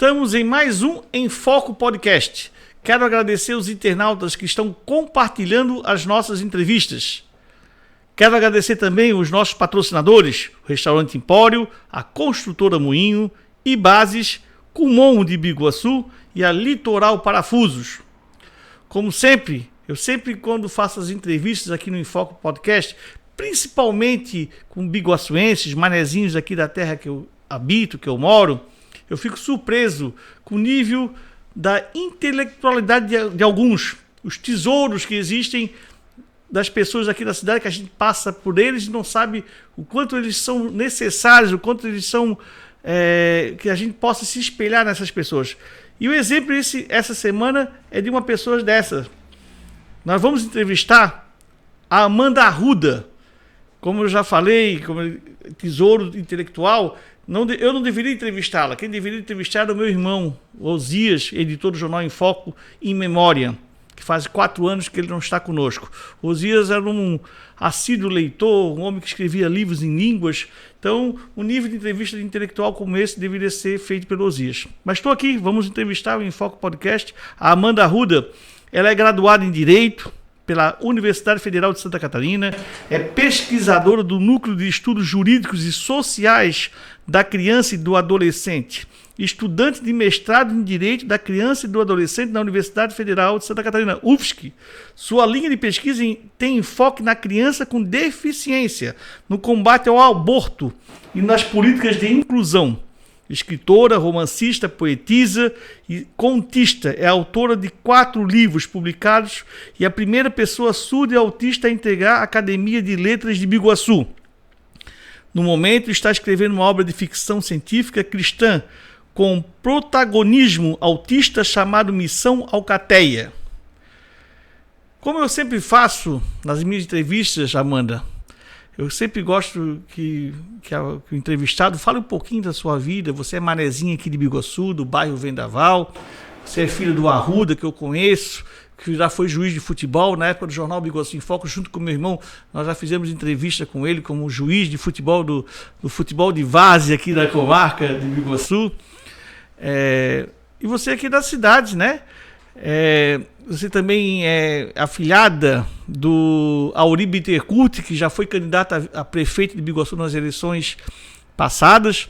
Estamos em mais um Em Foco Podcast. Quero agradecer os internautas que estão compartilhando as nossas entrevistas. Quero agradecer também os nossos patrocinadores, o Restaurante Empório, a Construtora Moinho, Ibases, Kumon de Biguaçu e a Litoral Parafusos. Como sempre, quando faço as entrevistas aqui no Em Foco Podcast, principalmente com biguaçuenses, manezinhos aqui da terra que eu habito, que eu moro, eu fico surpreso com o nível da intelectualidade de alguns, os tesouros que existem das pessoas aqui da cidade, que a gente passa por eles e não sabe o quanto eles são necessários, o quanto eles são, que a gente possa se espelhar nessas pessoas. E o exemplo essa semana é de uma pessoa dessa. Nós vamos entrevistar a Amanda Arruda. Como eu já falei, como tesouro intelectual, eu não deveria entrevistá-la. Quem deveria entrevistar era o meu irmão, Osias, editor do Jornal Em Foco, em memória, que faz 4 anos que ele não está conosco. Osias era um assíduo leitor, um homem que escrevia livros em línguas. Então, um nível de entrevista de intelectual como esse deveria ser feito pelo Osias. Mas estou aqui, vamos entrevistar o Em Foco Podcast, a Amanda Arruda. Ela é graduada em Direito pela Universidade Federal de Santa Catarina, é pesquisadora do Núcleo de Estudos Jurídicos e Sociais da Criança e do Adolescente, estudante de mestrado em Direito da Criança e do Adolescente na Universidade Federal de Santa Catarina, UFSC. Sua linha de pesquisa tem enfoque na criança com deficiência, no combate ao aborto e nas políticas de inclusão. Escritora, romancista, poetisa e contista, é autora de 4 livros publicados e a primeira pessoa surda e autista a integrar a Academia de Letras de Biguaçu. No momento, está escrevendo uma obra de ficção científica cristã com protagonismo autista chamado Missão Alcateia. Como eu sempre faço nas minhas entrevistas, Amanda, eu sempre gosto que o entrevistado fale um pouquinho da sua vida. Você é manezinha aqui de Biguaçu, do bairro Vendaval. Você é filho do Arruda, que eu conheço, que já foi juiz de futebol na época do jornal Biguaçu em Foco, junto com meu irmão. Nós já fizemos entrevista com ele como juiz de futebol do futebol de várzea aqui da comarca de Biguaçu. E você aqui da cidade, né? Você também é afilhada do Auri Bittencourt, que já foi candidata a prefeito de Biguaçu nas eleições passadas.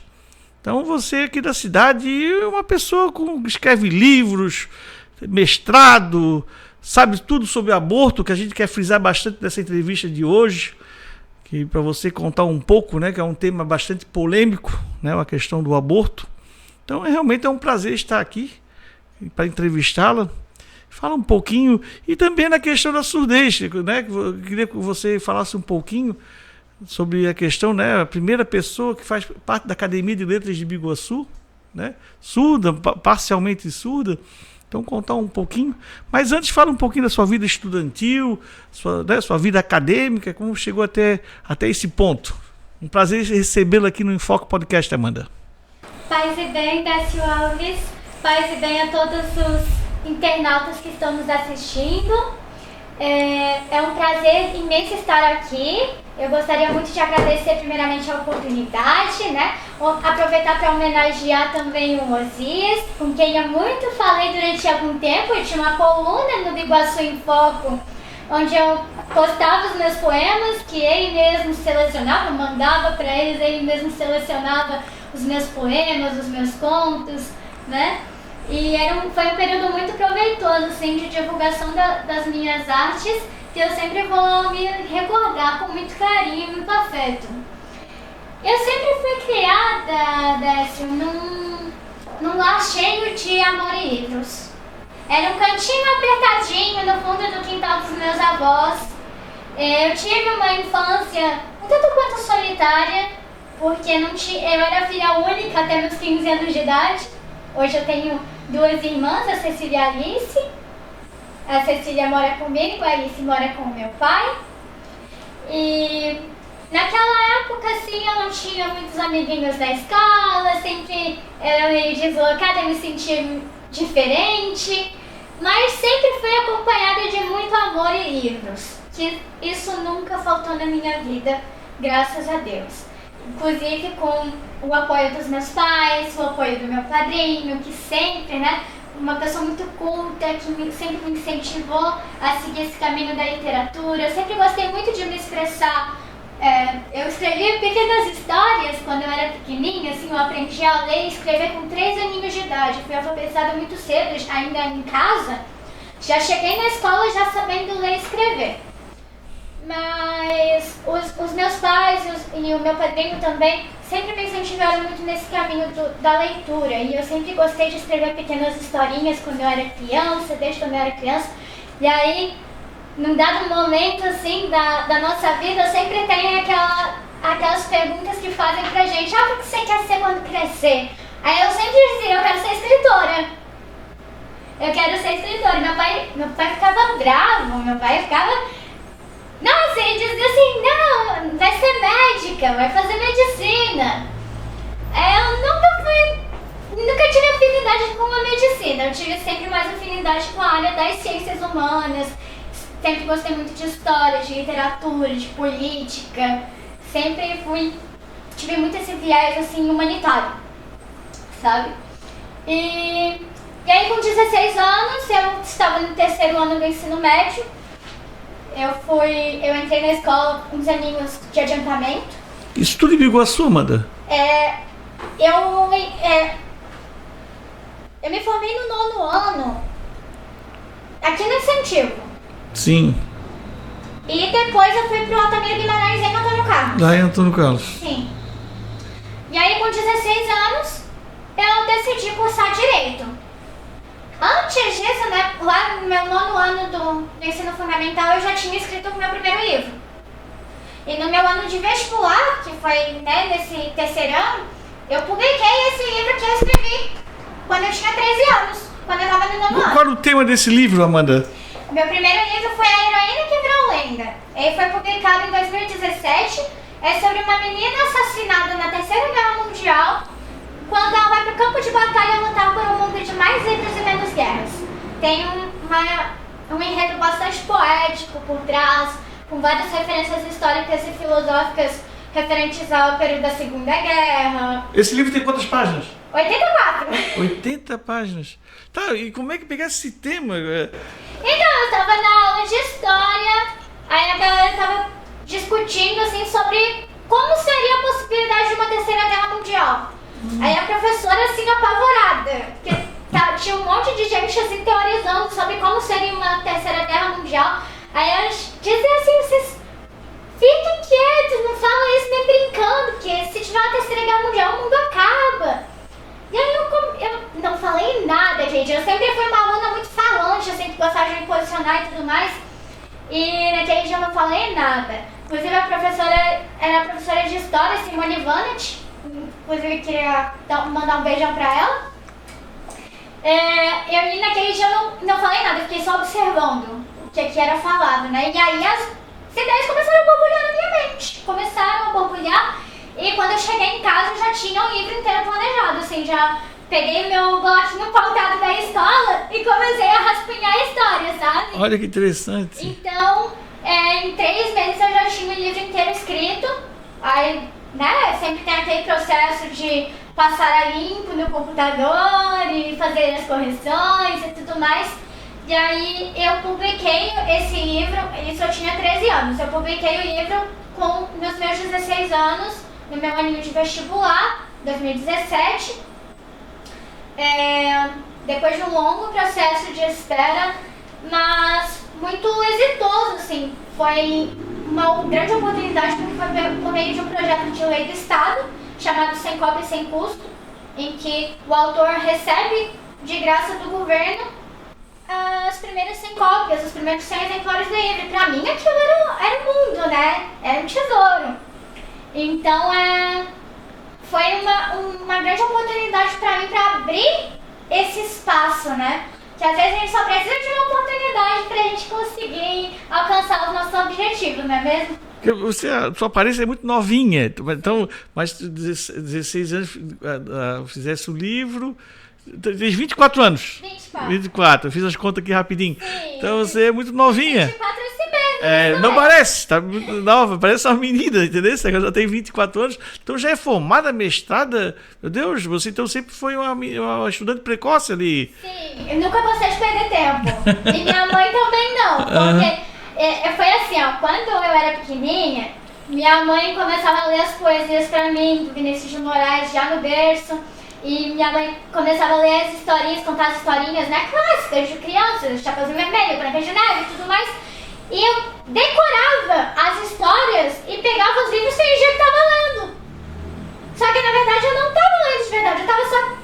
Então você aqui da cidade é uma pessoa que escreve livros, mestrado, sabe tudo sobre aborto, que a gente quer frisar bastante nessa entrevista de hoje, que para você contar um pouco, né, que é um tema bastante polêmico, né, a questão do aborto. Então realmente é um prazer estar aqui para entrevistá-la. Fala um pouquinho, e também na questão da surdez, né? Eu queria que você falasse um pouquinho sobre a questão, né? A primeira pessoa que faz parte da Academia de Letras de Biguaçu, né? Surda, parcialmente surda. Então, contar um pouquinho. Mas antes, fala um pouquinho da sua vida estudantil, sua vida acadêmica, como chegou até esse ponto. Um prazer recebê-la aqui no Enfoque Podcast, Amanda. Paz e bem, Décio Alves. Paz e bem a todos os internautas que estão nos assistindo. É um prazer imenso estar aqui. Eu gostaria muito de agradecer primeiramente a oportunidade, né? Aproveitar para homenagear também o Osias, com quem eu muito falei durante algum tempo. Eu tinha uma coluna no Biguaçu em Foco, onde eu postava os meus poemas, que ele mesmo selecionava, mandava para eles, ele mesmo selecionava os meus poemas, os meus contos, né? E foi um período muito proveitoso, assim, de divulgação das minhas artes, que eu sempre vou me recordar com muito carinho e muito afeto. Eu sempre fui criada, Décio, num lar cheio de amor e livros. Era um cantinho apertadinho no fundo do quintal dos meus avós. Eu tive uma infância um tanto quanto solitária, porque eu era filha única até meus 15 anos de idade. Hoje eu tenho 2 irmãs, a Cecília e a Alice. A Cecília mora comigo, a Alice mora com o meu pai. E naquela época, assim, eu não tinha muitos amiguinhos na escola, sempre era meio deslocada, me sentia diferente. Mas sempre fui acompanhada de muito amor e livros, que isso nunca faltou na minha vida, graças a Deus. inclusive com o apoio dos meus pais, o apoio do meu padrinho, que sempre, né, uma pessoa muito culta, que sempre me incentivou a seguir esse caminho da literatura. Eu sempre gostei muito de me expressar. Eu escrevia pequenas histórias quando eu era pequenininha, assim, eu aprendi a ler e escrever com 3 aninhos de idade. Fui alfabetizada muito cedo, ainda em casa. Já cheguei na escola já sabendo ler e escrever. Mas os meus pais e o meu padrinho também sempre me incentivaram muito nesse caminho da leitura. E eu sempre gostei de escrever pequenas historinhas quando eu era criança, desde quando eu era criança. E aí, num dado momento assim da nossa vida, sempre tem aquelas perguntas que fazem pra gente: o que você quer ser quando crescer? Aí eu sempre dizia: eu quero ser escritora. Eu quero ser escritora. Meu pai ficava bravo, meu pai ficava... Nossa, ele dizia assim: não, vai ser médica, vai fazer medicina. Eu nunca tive afinidade com a medicina, eu tive sempre mais afinidade com a área das ciências humanas. Sempre gostei muito de história, de literatura, de política. Sempre tive muito esse viés assim humanitário, sabe? E aí com 16 anos, eu estava no 3º ano do ensino médio. Eu entrei na escola uns aninhos de adiantamento. Isso tudo em Biguaçu, Amanda? Eu me formei no 9º ano aqui no Incentivo. Sim. E depois eu fui pro Altamira Guimarães em Antônio Carlos. Lá em Antônio Carlos. Sim. E aí com 16 anos eu decidi cursar Direito. Antes disso, né, lá no meu 9º ano do ensino fundamental, eu já tinha escrito o meu primeiro livro. E no meu ano de vestibular, que foi, né, nesse 3º ano, eu publiquei esse livro que eu escrevi quando eu tinha 13 anos, quando eu estava no 9º ano. Qual era o tema desse livro, Amanda? O meu primeiro livro foi A Heroína que Virou Lenda. Ele foi publicado em 2017. É sobre uma menina assassinada na Terceira Guerra Mundial, quando ela vai para o campo de batalha lutar por um mundo de mais livros e menos guerras. Tem um enredo bastante poético por trás, com várias referências históricas e filosóficas referentes ao período da Segunda Guerra. Esse livro tem quantas páginas? 84. 80 páginas. Tá, e como é que pegasse esse tema? Então, eu estava na aula de história, aí a galera estava discutindo assim, sobre como seria a possibilidade de uma Terceira Guerra Mundial. Aí a professora, assim, apavorada, porque tinha um monte de gente, assim, teorizando sobre como seria uma Terceira Guerra Mundial. Aí elas diziam assim: vocês fiquem quietos, não falam isso nem brincando, porque se tiver uma Terceira Guerra Mundial, o mundo acaba. E aí eu não falei nada, gente. Eu sempre fui uma aluna muito falante, assim, que gostava de me posicionar e tudo mais. E naquele dia eu não falei nada. Inclusive a professora era a professora de História, Simone Vanet. Inclusive eu queria mandar um beijão pra ela. E naquele dia eu não falei nada, eu fiquei só observando o que era falado, né? E aí as ideias começaram a borbulhar na minha mente. Começaram a borbulhar. E quando eu cheguei em casa eu já tinha o livro inteiro planejado, assim, já peguei meu bloquinho pautado da escola e comecei a rascunhar a história, sabe? Olha que interessante. Então, em 3 meses eu já tinha o livro inteiro escrito. Aí, né, sempre tem aquele processo de passar a limpo no computador e fazer as correções e tudo mais. E aí eu publiquei esse livro, isso eu tinha 13 anos, eu publiquei o livro nos meus 16 anos, no meu aninho de vestibular, 2017. Depois de um longo processo de espera, mas muito exitoso, assim. Foi uma grande oportunidade, porque foi por meio de um projeto de lei do Estado, chamado Sem Cobra e Sem Custo, em que o autor recebe de graça do governo as primeiras 100 cópias, os primeiros 100 exemplares do livro. Pra mim aquilo era um mundo, né? Era um tesouro. Então foi uma grande oportunidade pra mim pra abrir esse espaço, né? Que às vezes a gente só precisa de uma oportunidade pra gente conseguir alcançar os nossos objetivos, não é mesmo? A sua aparência é muito novinha, então, mas 16 anos fizesse o livro, tem 24 anos. 24. 24, eu fiz as contas aqui rapidinho. Sim. Então você é muito novinha. 24 esse mês, Não parece, tá nova, parece uma menina, entendeu? Ela já tem 24 anos, então já é formada, mestrada. Meu Deus, você então sempre foi uma estudante precoce ali. Sim, eu nunca gostei de perder tempo. E minha mãe também não, porque foi assim, ó, quando eu era pequenininha, minha mãe começava a ler as poesias pra mim, do Vinícius de Moraes, já no berço. E minha mãe começava a ler as historinhas, contar as historinhas, né, clássicas de crianças, Chapeuzinho Vermelho, Branca de Neve e tudo mais. E eu decorava as histórias e pegava os livros e fingia que tava lendo. Só que na verdade eu não tava lendo de verdade,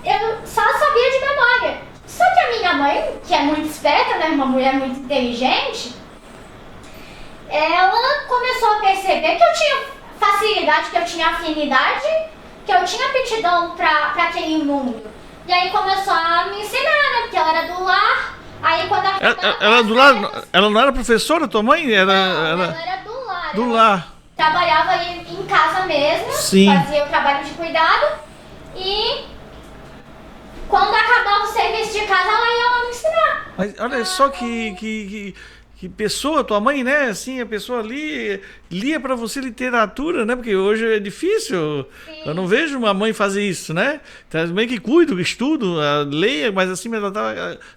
eu só sabia de memória. Só que a minha mãe, que é muito esperta, né, uma mulher muito inteligente, ela começou a perceber que eu tinha facilidade, que eu tinha afinidade, que eu tinha aptidão pra aquele mundo. E aí começou a me ensinar, né? Porque ela era do lar. Aí quando ela do lar, ela não era professora, tua mãe? Ela era do lar. Do lar. Trabalhava em casa mesmo. Sim. Fazia o trabalho de cuidado. E quando acabava o serviço de casa, ela ia lá me ensinar. Mas olha só que pessoa, tua mãe, né? Assim, a pessoa lia pra você literatura, né? Porque hoje é difícil. Sim. Eu não vejo uma mãe fazer isso, né? Então, bem que cuido, estudo, leia, mas assim, ela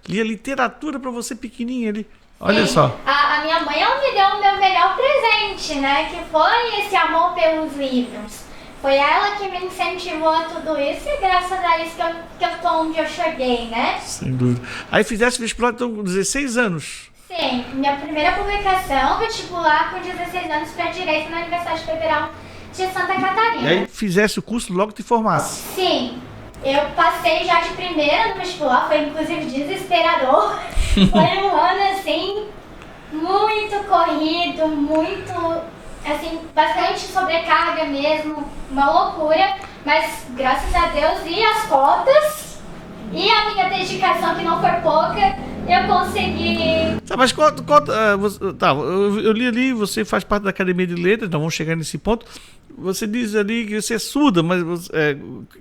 lia literatura pra você pequenininha ali. Olha Sim. só. A minha mãe, ela me deu o meu melhor presente, né? Que foi esse amor pelos livros. Foi ela que me incentivou a tudo isso e graças a isso que eu tô onde eu cheguei, né? Sem dúvida. Aí fizesse vestibular então, com 16 anos. Sim, minha primeira publicação, vestibular com 16 anos para Direito na Universidade Federal de Santa Catarina. E aí fizesse o curso, logo te formasse. Sim, eu passei já de primeira no vestibular, foi inclusive desesperador. Foi um ano assim, muito corrido, muito, assim, bastante sobrecarga mesmo, uma loucura. Mas graças a Deus e as cotas e a minha dedicação, que não foi pouca, eu consegui. Tá, mas eu li ali, você faz parte da Academia de Letras, então vamos chegar nesse ponto. Você diz ali que você é surda, mas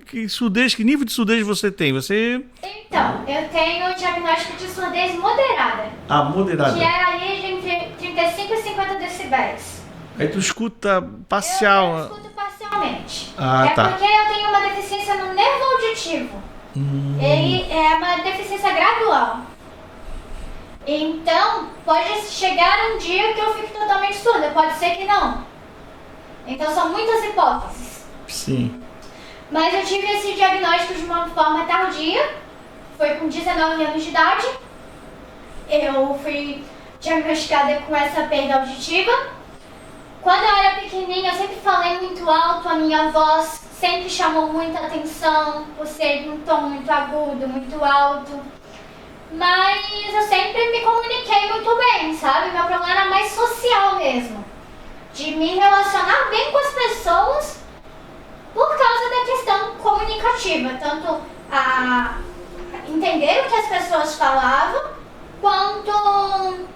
que nível de surdez você tem? Então, eu tenho diagnóstico de surdez moderada. Ah, moderada. Que é ali de entre 35 e 50 decibéis. Aí tu escuta parcial. Eu escuto parcialmente. Tá. Porque eu tenho uma deficiência no nervo auditivo. Ele é uma deficiência gradual. Então, pode chegar um dia que eu fique totalmente surda, pode ser que não. Então, são muitas hipóteses. Sim. Mas eu tive esse diagnóstico de uma forma tardia, foi com 19 anos de idade. Eu fui diagnosticada com essa perda auditiva. Quando eu era pequenininha, eu sempre falei muito alto, a minha voz sempre chamou muita atenção, por ser um tom muito agudo, muito alto. Mas eu sempre me comuniquei muito bem, sabe? Meu problema era mais social mesmo. De me relacionar bem com as pessoas por causa da questão comunicativa. Tanto a entender o que as pessoas falavam, quanto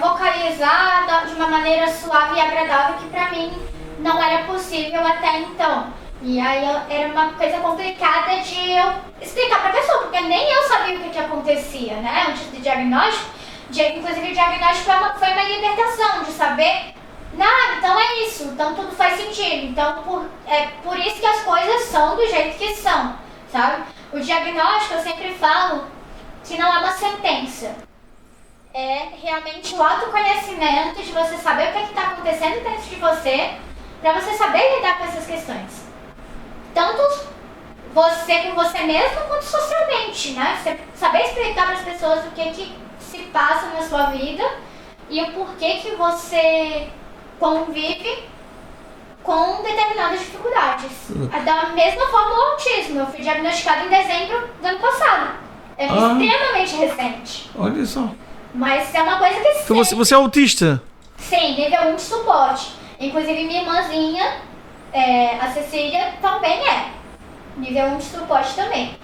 vocalizar de uma maneira suave e agradável, que pra mim não era possível até então. E aí era uma coisa complicada de eu explicar pra pessoa, porque nem eu sabia o que acontecia, né? Antes do diagnóstico, inclusive o diagnóstico foi uma libertação de saber, então é isso, então tudo faz sentido. Então por isso que as coisas são do jeito que são, sabe? O diagnóstico, eu sempre falo que não é uma sentença. É realmente o autoconhecimento de você saber o que está acontecendo dentro de você, para você saber lidar com essas questões. Tanto você com você mesmo, quanto socialmente, né? Você saber explicar para as pessoas o que se passa na sua vida e o porquê que você convive com determinadas dificuldades. Da mesma forma o autismo. Eu fui diagnosticada em dezembro do ano passado. É extremamente recente. Olha só. Mas é uma coisa que então você é autista? Sim, nível 1 de suporte. Inclusive minha irmãzinha, a Cecília, também é. Nível 1 de suporte também.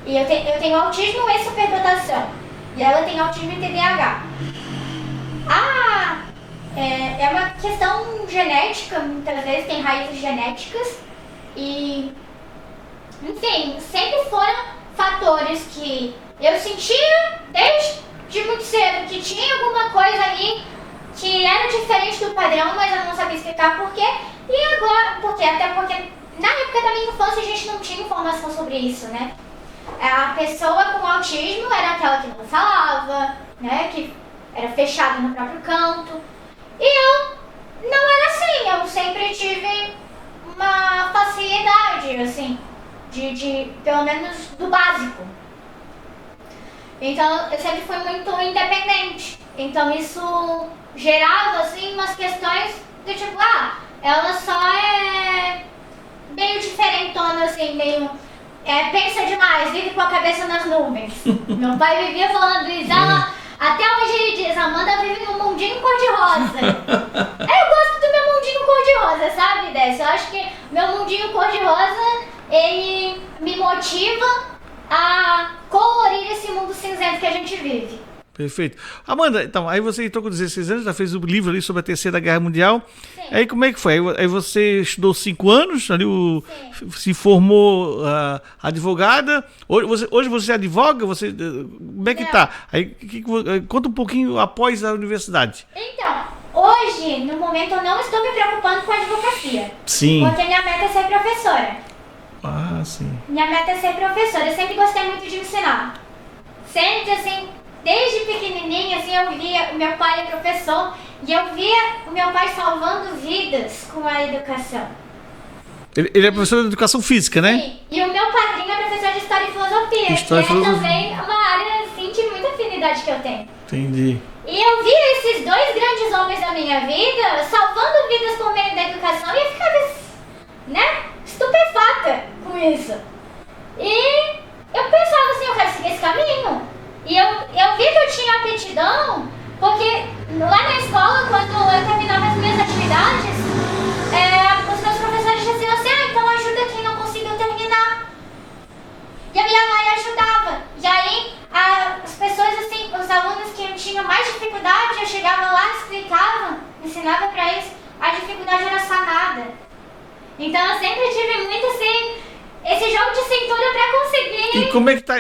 E eu tenho autismo e superdotação. E ela tem autismo e TDAH. É uma questão genética, muitas vezes tem raízes genéticas. E, enfim, sempre foram fatores que eu sentia desde muito cedo, que tinha alguma coisa ali que era diferente do padrão, mas eu não sabia explicar por quê. E agora, até porque na época da minha infância a gente não tinha informação sobre isso, né? A pessoa com autismo era aquela que não falava, né? Que era fechada no próprio canto. E eu não era assim, eu sempre tive uma facilidade, assim, de pelo menos do básico. Então eu sempre fui muito independente. Então isso gerava, assim, umas questões do tipo, ela só é meio diferentona, assim, meio... pensa demais, vive com a cabeça nas nuvens. Meu pai vivia falando isso, até hoje ele diz, Amanda vive num mundinho cor-de-rosa. Eu gosto do meu mundinho cor-de-rosa, sabe, Décio? Eu acho que meu mundinho cor-de-rosa, ele me motiva a colorir esse mundo cinzento que a gente vive. Perfeito. Amanda, então, aí você entrou com 16 anos, já fez o livro ali sobre a Terceira Guerra Mundial. Sim. Aí como é que foi? Aí você estudou 5 anos, ali se formou advogada. Hoje você advoga? Como é que tá? Aí, conta um pouquinho após a universidade. Então, hoje, no momento, eu não estou me preocupando com a advocacia. Sim. Porque minha meta é ser professora. Ah, sim. Minha meta é ser professora. Eu sempre gostei muito de ensinar. Sempre, assim... Desde pequenininha, assim, eu via, o meu pai é professor, e eu via o meu pai salvando vidas com a educação. Ele é professor de educação física, né? Sim, e o meu padrinho é professor de História e Filosofia, que é também uma área, assim, de muita afinidade que eu tenho. Entendi. E eu via esses dois grandes homens da minha vida salvando vidas por meio da educação, e eu ficava, né, estupefata com isso. E eu pensava assim, eu quero seguir esse caminho. E eu vi que eu tinha aptidão, porque lá na escola, quando eu terminava as minhas atividades, os meus professores diziam assim, então ajuda quem não conseguiu terminar. E a minha mãe ajudava. E aí, as pessoas, assim, os alunos que tinham mais dificuldade, eu chegava lá, explicava, ensinava pra eles, a dificuldade era sanada. Então eu sempre tive muito, assim, esse jogo de cintura pra conseguir... E como é que tá?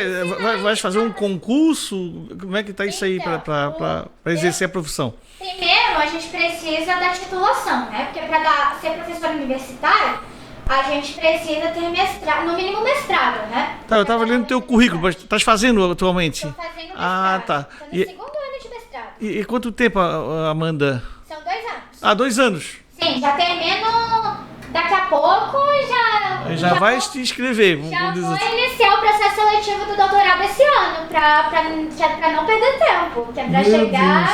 Vai fazer um concurso? Como é que tá isso aí pra exercer a profissão? Primeiro, a gente precisa da titulação, né? Porque pra ser professor universitário, a gente precisa ter mestrado, no mínimo mestrado, né? Tá, eu tava lendo o teu currículo, mas estás fazendo atualmente? Estou fazendo mestrado. Tá. Estou no segundo ano de mestrado. E quanto tempo, Amanda? São 2 anos. 2 anos? Sim, já termino... Daqui a pouco já vai se inscrever. Já vou iniciar o processo seletivo do doutorado esse ano, pra não perder tempo, que é pra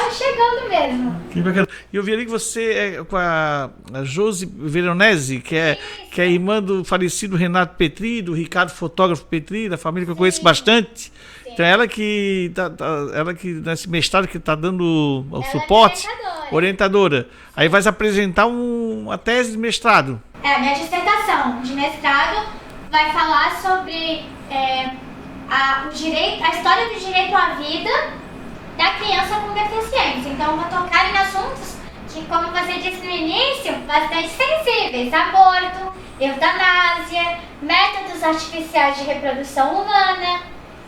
chegando mesmo. Que bacana. E eu vi ali que você é com a Josi Veronese, que é irmã do falecido Renato Petri, do Ricardo Fotógrafo Petri, da família que eu conheço bastante. Sim. Então ela que nesse mestrado que está dando o suporte, orientadora. Aí vai apresentar uma tese de mestrado. Minha dissertação de mestrado vai falar sobre a história do direito à vida da criança com deficiência. Então, eu vou tocar em assuntos que, como você disse no início, bastante sensíveis: aborto, eutanásia, métodos artificiais de reprodução humana.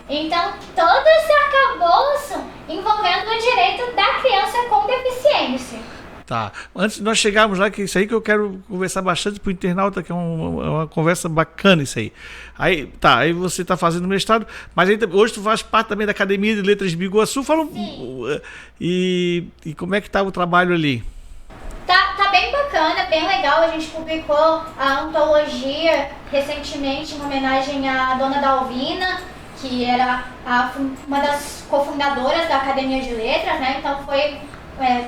Então, todo esse arcabouço envolvendo o direito da criança com deficiência. Tá. Antes de nós chegarmos lá, que isso aí que eu quero conversar bastante pro internauta, que é uma conversa bacana isso aí. Aí você está fazendo mestrado, mas aí, hoje tu faz parte também da Academia de Letras de Biguaçu. Fala e como é que tá o trabalho ali? Tá bem bacana, bem legal. A gente publicou a antologia recentemente em homenagem à Dona Dalvina, que era uma das cofundadoras da Academia de Letras, né? Então foi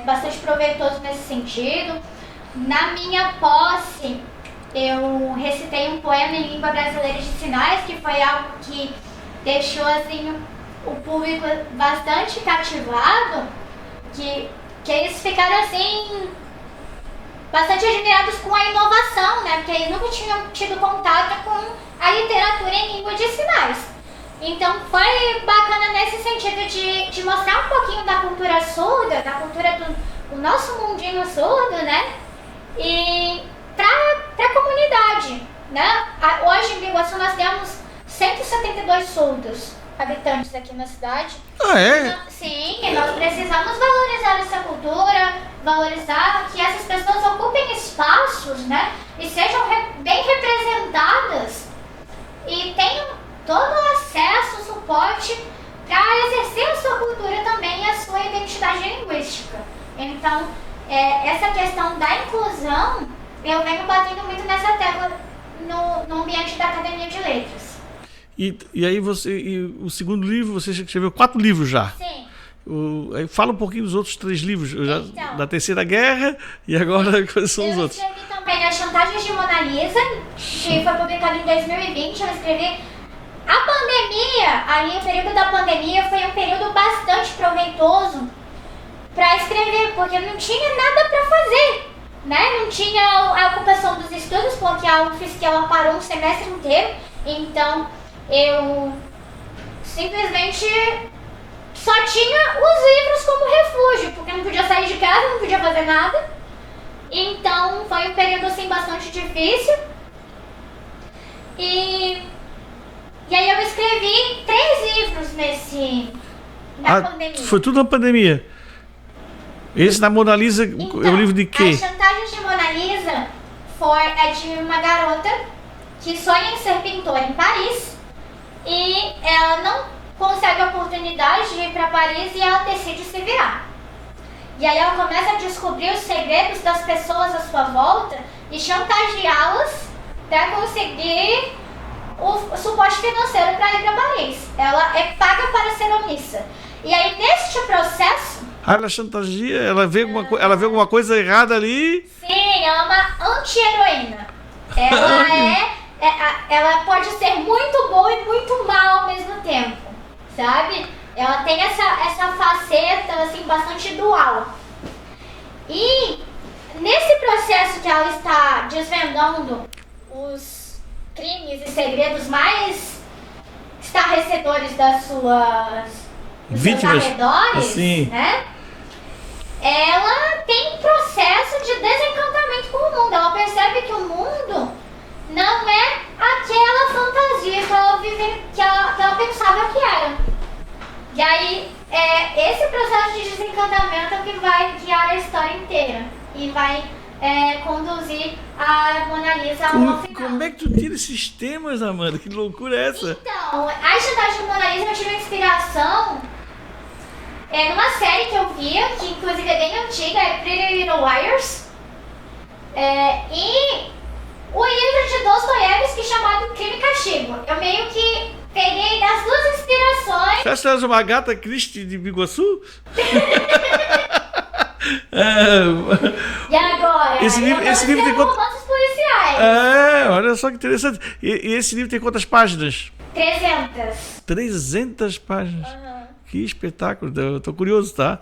bastante proveitoso nesse sentido. Na minha posse, eu recitei um poema em língua brasileira de sinais, que foi algo que deixou assim o público bastante cativado, que eles ficaram assim bastante admirados com a inovação, né? Porque eles nunca tinham tido contato com a literatura em língua de sinais. Então foi bacana nesse sentido de mostrar um pouquinho da cultura surda, da cultura do nosso mundinho surdo, né? E pra comunidade, né? Hoje em Biguaçu nós temos 172 surdos habitantes aqui na cidade. Ah, é? Sim, e nós precisamos valorizar essa cultura, valorizar que essas pessoas ocupem espaços, né? E sejam bem representadas e tenham todo o acesso, o suporte para exercer a sua cultura também e a sua identidade linguística. Então, essa questão da inclusão, eu venho batendo muito nessa tecla no ambiente da Academia de Letras. E aí o segundo livro, você escreveu 4 livros já. Sim. Aí fala um pouquinho dos outros 3 livros, Então, da Terceira Guerra, e agora quais são os outros? Eu escrevi também As Chantagens de Mona Lisa, que foi publicado em 2020. Eu escrevi a pandemia, ali o período da pandemia foi um período bastante proveitoso para escrever, porque não tinha nada para fazer, né? Não tinha a ocupação dos estudos, porque a UFSC ela parou um semestre inteiro, então eu simplesmente só tinha os livros como refúgio, porque não podia sair de casa, não podia fazer nada. Então foi um período assim bastante difícil. E aí eu escrevi 3 livros na pandemia. Foi tudo na pandemia. Esse da Mona Lisa Então, é o livro de quê? As Chantagens de Mona Lisa é de uma garota que sonha em ser pintora em Paris e ela não consegue a oportunidade de ir para Paris e ela decide se virar. E aí ela começa a descobrir os segredos das pessoas à sua volta e chantageá-las para conseguir o suporte financeiro para ir para Paris. Ela é paga para ser omissa. E aí neste processo... Ela chantageia, ela vê alguma coisa errada ali. Sim, ela é uma anti-heroína. Ela pode ser muito boa e muito má ao mesmo tempo, sabe? Ela tem essa faceta assim, bastante dual. E nesse processo que ela está desvendando os crimes e segredos mais estarrecedores dos vítimas, seus arredores, assim, né? Ela tem um processo de desencantamento com o mundo. Ela percebe que o mundo não é aquela fantasia que ela pensava que era. E aí, esse processo de desencantamento é o que vai guiar a história inteira e vai conduzir a Mona Lisa ao final. Como é que tu tira esses temas, Amanda? Que loucura é essa? Então, a Chantagem de Mona Lisa eu tive inspiração numa série que eu via, que inclusive é bem antiga, é Pretty Little Liars. E o livro de Dostoiévski chamado Crime e Castigo. Eu meio que peguei das 2 inspirações. Você acha que ela é uma Agatha Christie de Biguaçu? E agora? Esse livro tem romances policiais. Olha só que interessante. E esse livro tem quantas páginas? 300. 300 páginas. Uhum. Que espetáculo. Eu tô curioso, tá?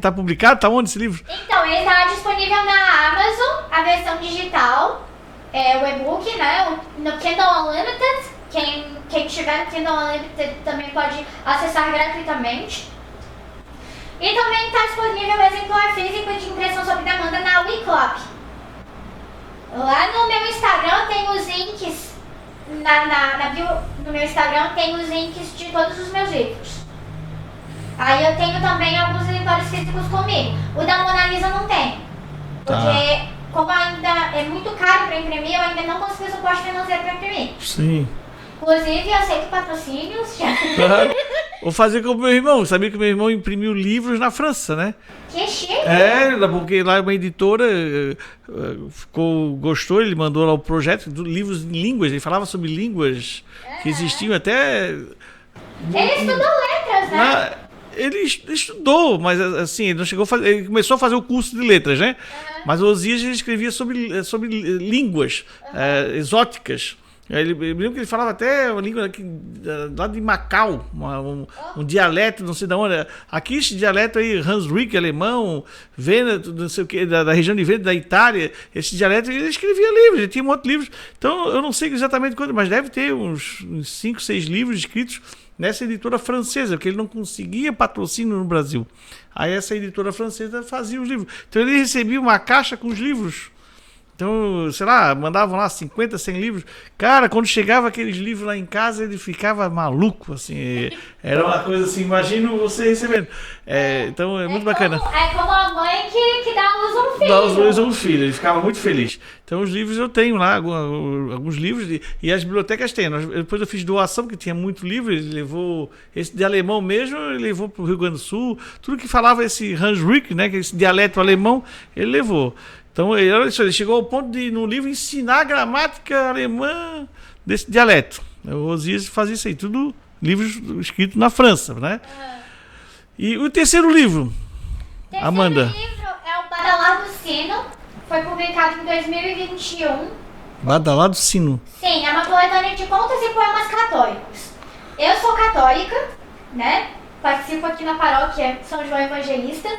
Tá publicado? Tá onde esse livro? Então, ele está disponível na Amazon, a versão digital, o e-book, né? No Kindle Unlimited. Quem tiver no Kindle Unlimited também pode acessar gratuitamente. E também está disponível o exemplar físico de impressão sob demanda na WeClub. Lá no meu Instagram tem os links, na bio do meu Instagram tem os links de todos os meus livros. Aí eu tenho também alguns leitores físicos comigo. O da Mona Lisa não tem. Porque como ainda é muito caro para imprimir, eu ainda não consegui suporte financeiro para imprimir. Sim. Inclusive, eu aceito patrocínios. Vou fazer como meu irmão. Sabia que meu irmão imprimiu livros na França, né? Que chique! Porque lá uma editora gostou, ele mandou lá o projeto de livros em línguas. Ele falava sobre línguas que existiam até... Ele estudou letras, né? Ele estudou, mas assim, ele não chegou a fazer, ele começou a fazer o curso de letras, né? Mas o Osias ele escrevia sobre línguas exóticas. Eu me lembro que ele falava até uma língua aqui, lá de Macau, um dialeto, não sei de onde. Aqui esse dialeto aí, Hansrick, alemão, Vêneto, não sei o que, da região de Vêneto, da Itália, esse dialeto, ele escrevia livros, ele tinha um monte de livros. Então eu não sei exatamente quanto, mas deve ter uns 5, 6 livros escritos nessa editora francesa, porque ele não conseguia patrocínio no Brasil. Aí essa editora francesa fazia os livros. Então ele recebia uma caixa com os livros Então, sei lá, mandavam lá 50, 100 livros. Cara, quando chegava aqueles livros lá em casa, ele ficava maluco, assim. Era uma coisa assim, imagino você recebendo. Então, é muito bacana. É como a mãe que dá à luz a um filho. Dá aos dois a um filho, ele ficava muito feliz. Então, os livros eu tenho lá, alguns livros, e as bibliotecas têm. Depois eu fiz doação, porque tinha muito livro, ele levou, esse de alemão mesmo, ele levou para o Rio Grande do Sul. Tudo que falava esse Hans Rick, né, que é esse dialeto alemão, ele levou. Então, ele chegou ao ponto de, no livro, ensinar a gramática alemã desse dialeto. O Osias fazia isso aí, tudo livros escritos na França, né? E o terceiro livro, Amanda? O terceiro livro é o Badalar do Sino, foi publicado em 2021. Badalar do Sino. Sim, é uma coletânea de contos e poemas católicos. Eu sou católica, né? Participo aqui na paróquia São João Evangelista.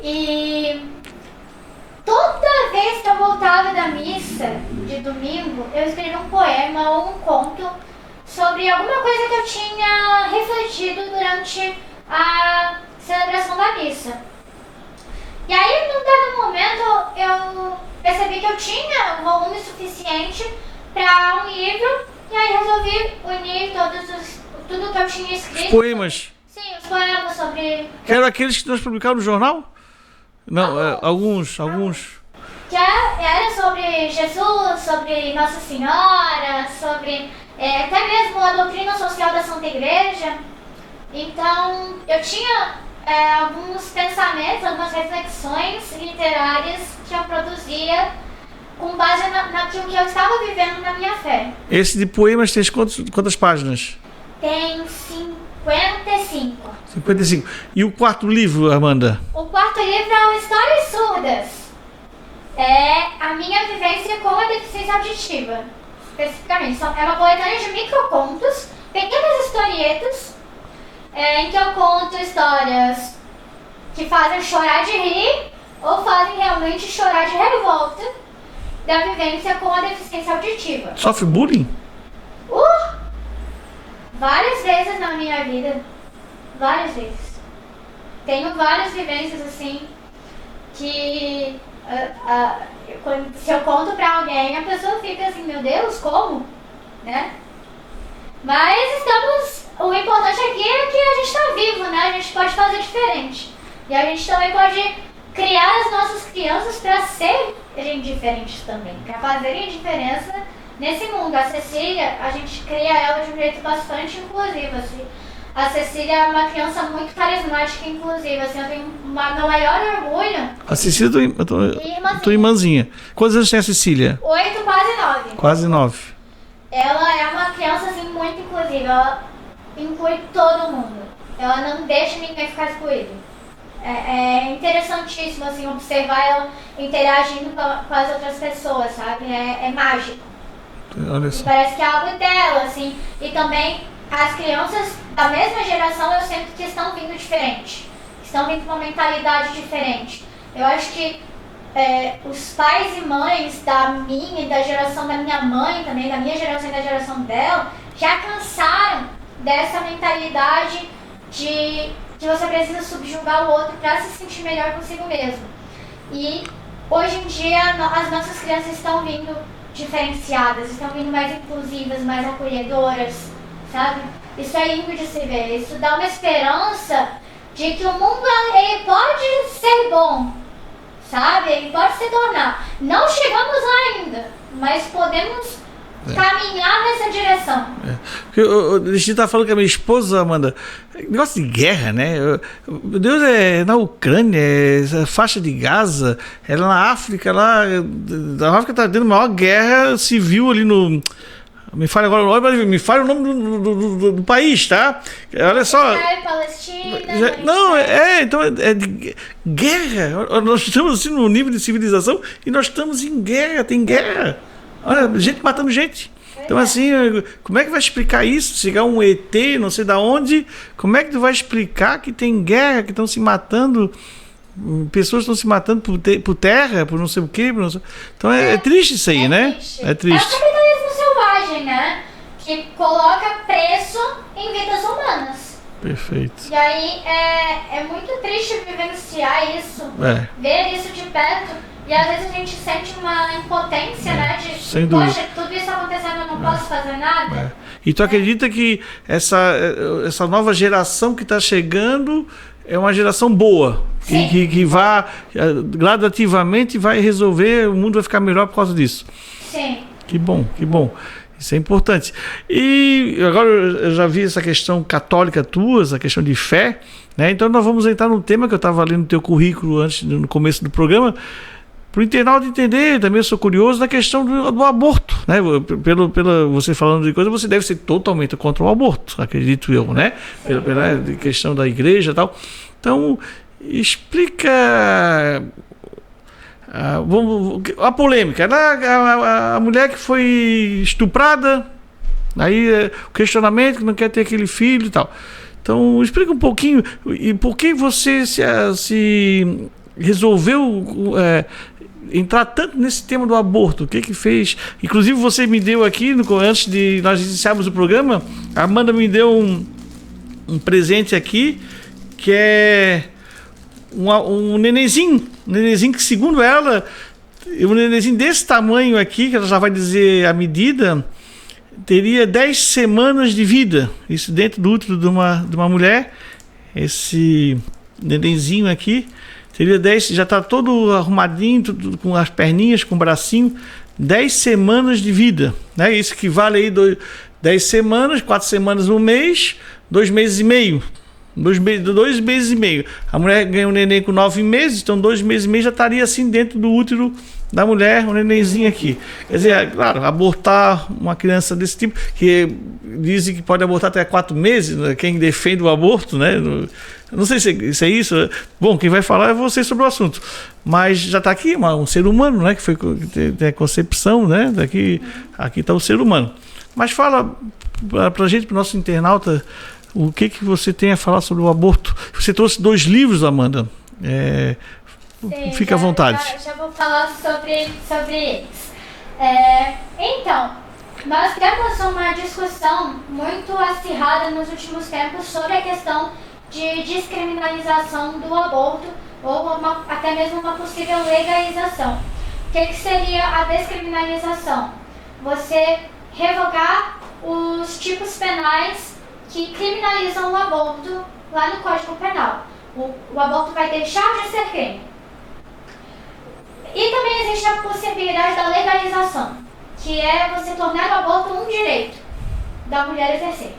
E toda vez que eu voltava da missa de domingo, eu escrevia um poema ou um conto sobre alguma coisa que eu tinha refletido durante a celebração da missa. E aí, num dado momento, eu percebi que eu tinha um volume suficiente para um livro, e aí resolvi unir tudo que eu tinha escrito. Os poemas? Sim, os poemas sobre... Que eram aqueles que nós publicávamos no jornal? Não, alguns. Que era sobre Jesus, sobre Nossa Senhora, sobre até mesmo a doutrina social da Santa Igreja. Então, eu tinha alguns pensamentos, algumas reflexões literárias que eu produzia com base naquilo que eu estava vivendo na minha fé. Esse de poemas tem quantas páginas? Tem 55. 55. E o quarto livro, Amanda? O quarto livro é o Histórias Surdas. É a minha vivência com a deficiência auditiva, especificamente. É uma coletânea de microcontos, pequenas historietas, em que eu conto histórias que fazem chorar de rir ou fazem realmente chorar de revolta da vivência com a deficiência auditiva. Sofre bullying? Várias vezes na minha vida. Várias vezes. Tenho várias vivências assim que se eu conto pra alguém, a pessoa fica assim, meu Deus, como? Né? Mas o importante aqui é que a gente tá vivo, né? A gente pode fazer diferente. E a gente também pode criar as nossas crianças para serem diferentes também, para fazerem diferença nesse mundo. A Cecília, a gente cria ela de um jeito bastante inclusivo, assim. A Cecília é uma criança muito carismática e inclusiva, assim, eu tenho meu maior orgulho. A Cecília, tua irmãzinha. Quantos anos tem a Cecília? 8, quase 9. Quase 9. Ela é uma criança, assim, muito inclusiva, ela inclui todo mundo. Ela não deixa ninguém ficar excluído. É interessantíssimo, assim, observar ela interagindo com as outras pessoas, sabe? É mágico. Olha só. E parece que é algo dela, assim, e também as crianças da mesma geração eu sinto que estão vindo diferente, estão vindo com uma mentalidade diferente. Eu acho que os pais e mães da minha e da geração da minha mãe também, da minha geração e da geração dela, já cansaram dessa mentalidade de que você precisa subjugar o outro para se sentir melhor consigo mesmo. E hoje em dia as nossas crianças estão vindo diferenciadas, estão vindo mais inclusivas, mais acolhedoras, sabe? Isso é lindo de se ver, isso dá uma esperança de que o mundo ele pode ser bom, sabe? Ele pode se tornar. Não chegamos lá ainda, mas podemos caminhar nessa direção. A gente tá falando com a minha esposa, Amanda, negócio de guerra, né? Meu Deus, é na Ucrânia, é faixa de Gaza, é lá na África, a África tá tendo a maior guerra civil ali no... Me fale agora o nome, mas me fale o nome do país, tá? Olha só. Palestina. Não, então é de guerra. Nós estamos assim no nível de civilização e nós estamos em guerra, tem guerra. Olha, gente matando gente. Então assim, como é que vai explicar isso? Chegar um ET, não sei da onde, como é que tu vai explicar que tem guerra, que estão se matando, pessoas estão se matando por terra, por não sei o quê, então é triste isso aí, né? É triste. Né? Que coloca preço em vidas humanas. Perfeito. E aí é muito triste vivenciar isso, ver isso de perto. E às vezes a gente sente uma impotência, né? Sem dúvida. Poxa, tudo isso acontecendo, eu não posso fazer nada. E tu acredita que essa nova geração que está chegando é uma geração boa? Que vai gradativamente vai resolver, o mundo vai ficar melhor por causa disso? Sim. Que bom, que bom. Isso é importante. E agora eu já vi essa questão católica tua, essa questão de fé, né? Então nós vamos entrar no tema que eu estava lendo no teu currículo antes, no começo do programa, para o internauta entender. Também eu sou curioso da questão do aborto, né? Pela você falando de coisa, você deve ser totalmente contra o aborto, acredito eu, né? Pela questão da igreja e tal. Então, explica a polêmica. A mulher que foi estuprada, aí o questionamento que não quer ter aquele filho e tal. Então, explica um pouquinho e por que você se resolveu entrar tanto nesse tema do aborto. O que fez? Inclusive você me deu aqui, antes de nós iniciarmos o programa, a Amanda me deu um presente aqui, que é um nenenzinho que, segundo ela, um nenenzinho desse tamanho aqui, que ela já vai dizer a medida, teria 10 semanas de vida. Isso dentro do útero de uma mulher. Esse nenenzinho aqui teria 10, já está todo arrumadinho, tudo, com as perninhas, com o bracinho, 10 semanas de vida, né? Isso equivale aí 10 semanas, 4 semanas no mês, 2 meses e meio. 2 meses e meio. A mulher ganha um neném com 9 meses, então 2 meses e meio já estaria assim dentro do útero da mulher, um nenenzinho aqui. Quer dizer, claro, abortar uma criança desse tipo, que dizem que pode abortar até 4 meses, né? Quem defende o aborto, né? Não sei se é isso. Bom, quem vai falar é você sobre o assunto. Mas já está aqui um ser humano, né? Que tem a concepção, né? Aqui está o ser humano. Mas fala para a gente, para o nosso internauta, o que você tem a falar sobre o aborto. Você trouxe 2 livros, Amanda. Sim, fica à vontade. Já vou falar sobre eles. Então, nós temos uma discussão muito acirrada nos últimos tempos sobre a questão de descriminalização do aborto ou até mesmo uma possível legalização. O que seria a descriminalização? Você revogar os tipos penais que criminalizam o aborto lá no Código Penal. O aborto vai deixar de ser crime. E também existe a possibilidade da legalização, que é você tornar o aborto um direito da mulher exercer.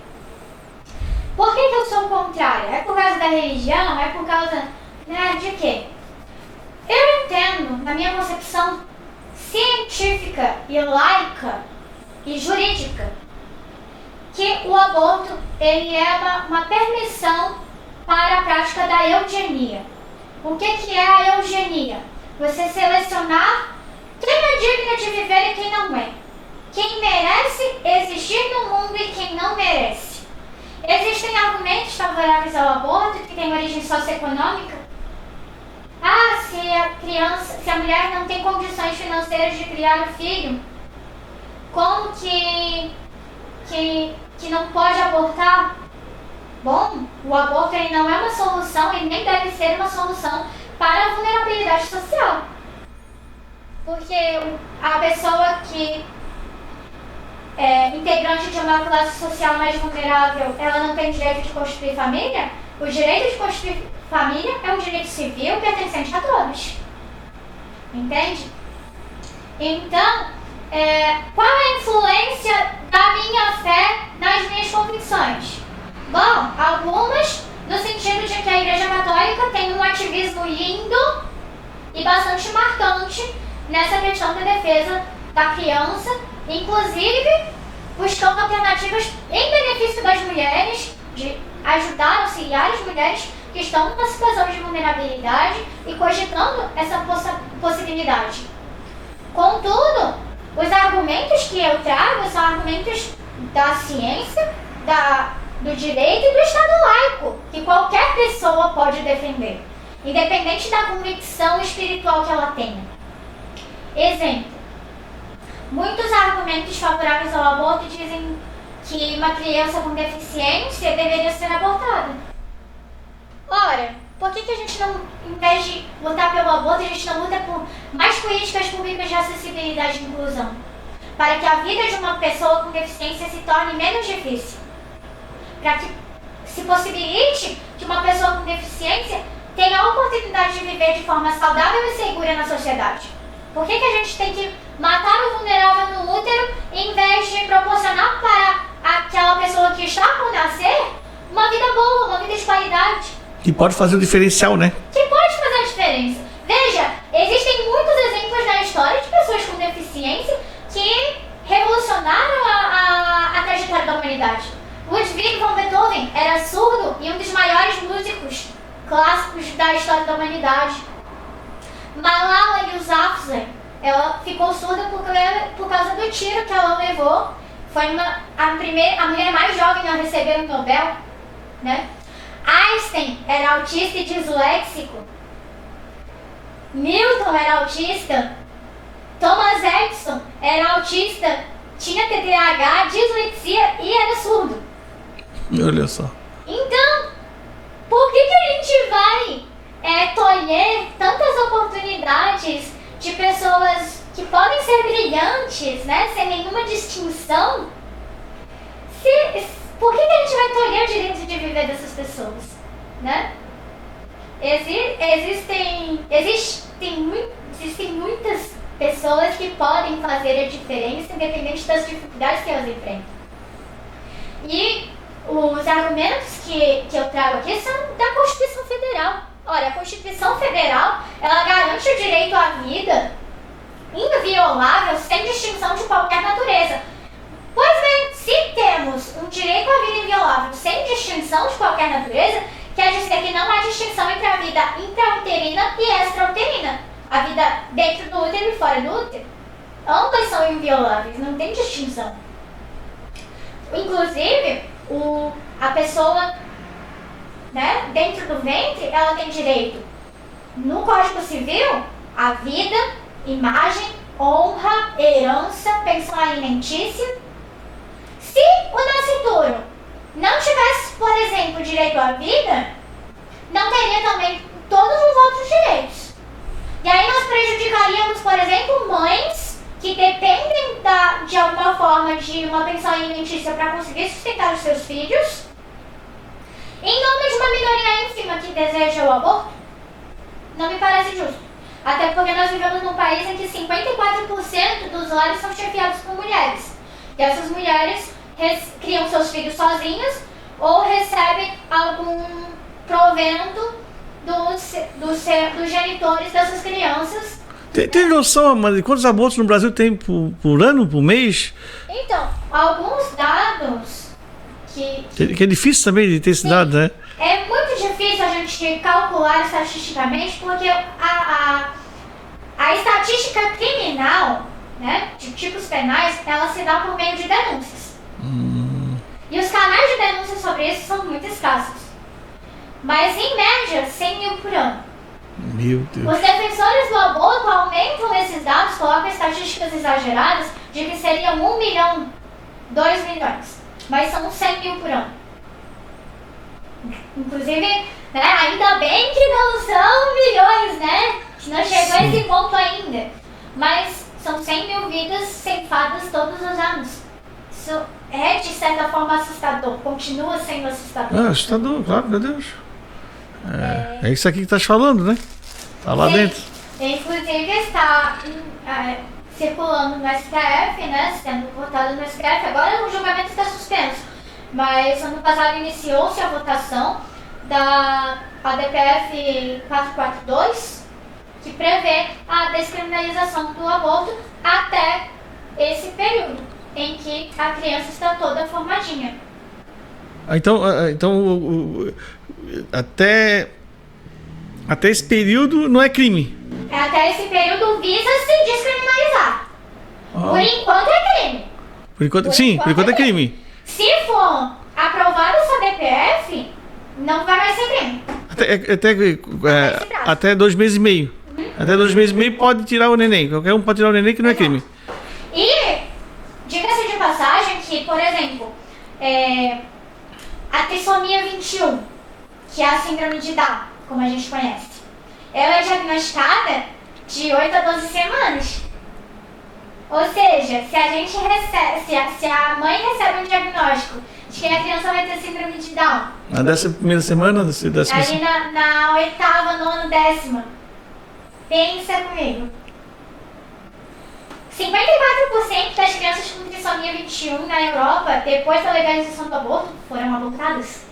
Por que eu sou contrária? É por causa da religião? É por causa de quê? Eu entendo, na minha concepção científica e laica e jurídica, que o aborto ele é uma permissão para a prática da eugenia. O que é a eugenia? Você selecionar quem é digno de viver e quem não é. Quem merece existir no mundo e quem não merece. Existem argumentos favoráveis ao aborto que têm origem socioeconômica. Se a mulher não tem condições financeiras de criar o filho, como que não pode abortar? Bom, o aborto ele não é uma solução e nem deve ser uma solução para a vulnerabilidade social. Porque a pessoa que é integrante de uma classe social mais vulnerável, ela não tem direito de constituir família? O direito de constituir família é um direito civil pertencente a todos. Entende? Então, qual é a influência da minha fé nas minhas convicções? Bom, algumas no sentido de que a Igreja Católica tem um ativismo lindo e bastante marcante nessa questão da defesa da criança, inclusive buscando alternativas em benefício das mulheres, de ajudar, auxiliar as mulheres que estão numa situação de vulnerabilidade e cogitando essa possibilidade. Contudo, os argumentos que eu trago são argumentos da ciência, do direito e do Estado laico, que qualquer pessoa pode defender, independente da convicção espiritual que ela tenha. Exemplo, muitos argumentos favoráveis ao aborto dizem que uma criança com deficiência deveria ser abortada. Ora, por que a gente não, em vez de lutar pelo aborto, a gente não luta por mais políticas públicas de acessibilidade e inclusão? Para que a vida de uma pessoa com deficiência se torne menos difícil. Para que se possibilite que uma pessoa com deficiência tenha a oportunidade de viver de forma saudável e segura na sociedade. Por que a gente tem que matar o vulnerável no útero em vez de proporcionar para aquela pessoa que está por nascer uma vida boa, uma vida de qualidade? Que pode fazer o diferencial, né? Que pode fazer a diferença. Veja, existem muitos exemplos na história de pessoas com deficiência que revolucionaram a trajetória da humanidade. Ludwig van Beethoven era surdo e um dos maiores músicos clássicos da história da humanidade. Malala Yousafzai, ela ficou surda por causa do tiro que ela levou. Foi a mulher mais jovem a receber o Nobel, né? Einstein era autista e disléxico. Newton era autista. Thomas Edison era autista, tinha TDAH, dislexia e era surdo. Olha só. Então, por que a gente vai tolher tantas oportunidades de pessoas que podem ser brilhantes, né, sem nenhuma distinção? Por que a gente vai tolher o direito de viver dessas pessoas, né? Existem muitas pessoas que podem fazer a diferença independente das dificuldades que elas enfrentam. E os argumentos que eu trago aqui são da Constituição Federal. Olha, a Constituição Federal, ela garante o direito à vida inviolável sem distinção de qualquer natureza. Pois bem, se temos um direito à vida inviolável sem distinção de qualquer natureza, quer dizer que não há distinção entre a vida intrauterina e extrauterina. A vida dentro do útero e fora do útero. Ambas são invioláveis, não tem distinção. Inclusive, a pessoa, né, dentro do ventre, ela tem direito, no Código Civil, à vida, imagem, honra, herança, pensão alimentícia. Se o nascituro não tivesse, por exemplo, direito à vida, não teria também todos os outros direitos. E aí nós prejudicaríamos, por exemplo, mães que dependem de alguma forma de uma pensão alimentícia para conseguir sustentar os seus filhos, em nome de uma minoria ínfima que deseja o aborto. Não me parece justo. Até porque nós vivemos num país em que 54% dos lares são chefiados por mulheres. E essas mulheres criam seus filhos sozinhas ou recebem algum provento dos genitores dessas crianças. Tem noção, Amanda, de quantos abortos no Brasil tem por ano, por mês? Então, alguns dados que é difícil também de ter esse dado, né? É muito difícil a gente calcular estatisticamente, porque a estatística criminal, né, de tipos penais, ela se dá por meio de denúncias. E os canais de denúncia sobre isso são muito escassos. Mas, em média, 100 mil por ano. Meu Deus. Os defensores do aborto aumentam esses dados, colocam estatísticas exageradas de que seriam 1 milhão, 2 milhões. Mas são 100 mil por ano. Inclusive, né, ainda bem que não são milhões, né? Que não chegou a esse ponto ainda. Mas são 100 mil vidas ceifadas todos os anos. Isso é, de certa forma, assustador. Continua sendo assustador. Assustador, claro, meu Deus. É isso aqui que estás falando, né? Tá lá dentro. Inclusive está circulando no STF, né? Sendo votado no STF. Agora o julgamento está suspenso. Mas ano passado iniciou-se a votação da ADPF 442, que prevê a descriminalização do aborto até esse período em que a criança está toda formadinha. Então até esse período não é crime? Até esse período visa se descriminalizar. Por enquanto é crime. Por enquanto é crime. Se for aprovado essa DPF, não vai mais ser crime. Até 2 meses e meio. Até 2 meses e meio pode tirar o neném. Qualquer um pode tirar o neném que não é crime. E diga-se de passagem que, por exemplo, a trissomia 21, que é a síndrome de Down, como a gente conhece. Ela é diagnosticada de 8 a 12 semanas. Ou seja, se a gente recebe, se a mãe recebe um diagnóstico de que a criança vai ter síndrome de Down. Na 11ª semana? Ali na 8ª, 9ª, 10ª. Pensa comigo. 54% das crianças com trissomia 21 na Europa, depois da legalização do aborto, foram abortadas.